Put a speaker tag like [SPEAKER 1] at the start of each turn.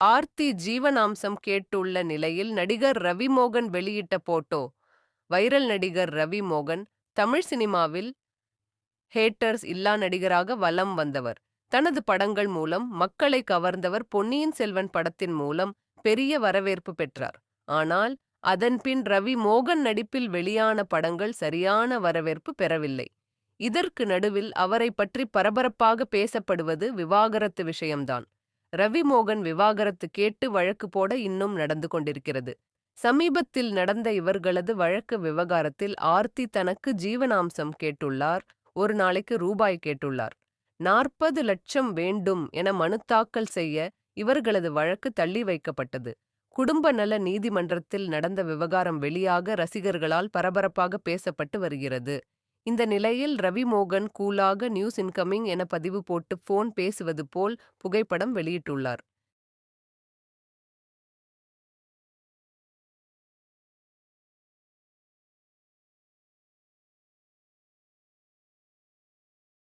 [SPEAKER 1] ஆர்த்தி ஜீவனாம்சம் கேட்டுள்ள நிலையில் நடிகர் ரவி மோகன் வெளியிட்ட போட்டோ வைரல். நடிகர் ரவி மோகன் தமிழ் சினிமாவில் ஹேட்டர்ஸ் இல்லா நடிகராக வலம் வந்தவர். தனது படங்கள் மூலம் மக்களை கவர்ந்தவர். பொன்னியின் செல்வன் படத்தின் மூலம் பெரிய வரவேற்பு பெற்றார். ஆனால் அதன்பின் ரவி மோகன் நடிப்பில் வெளியான படங்கள் சரியான வரவேற்பு பெறவில்லை. இதற்கு நடுவில் அவரை பற்றி பரபரப்பாக பேசப்படுவது விவாகரத்து விஷயம்தான். ரவி மோகன் விவாகரத்து கேட்டு வழக்கு போட இன்னும் நடந்து கொண்டிருக்கிறது. சமீபத்தில் நடந்த இவர்களது வழக்கு விவகாரத்தில் ஆர்த்தி தனக்கு ஜீவனாம்சம் கேட்டுள்ளார். ஒரு நாளைக்கு ரூபாய் கேட்டுள்ளார். 40 லட்சம் வேண்டும் என மனு தாக்கல் செய்ய இவர்களது வழக்கு தள்ளி வைக்கப்பட்டது. குடும்ப நல நீதிமன்றத்தில் நடந்த விவகாரம் வெளியாக ரசிகர்களால் பரபரப்பாக பேசப்பட்டு வருகிறது. இந்த நிலையில் ரவி மோகன் கூலாக நியூஸ் இன்கமிங் என பதிவு போட்டு போன் பேசுவது போல் புகைப்படம் வெளியிட்டுள்ளார்.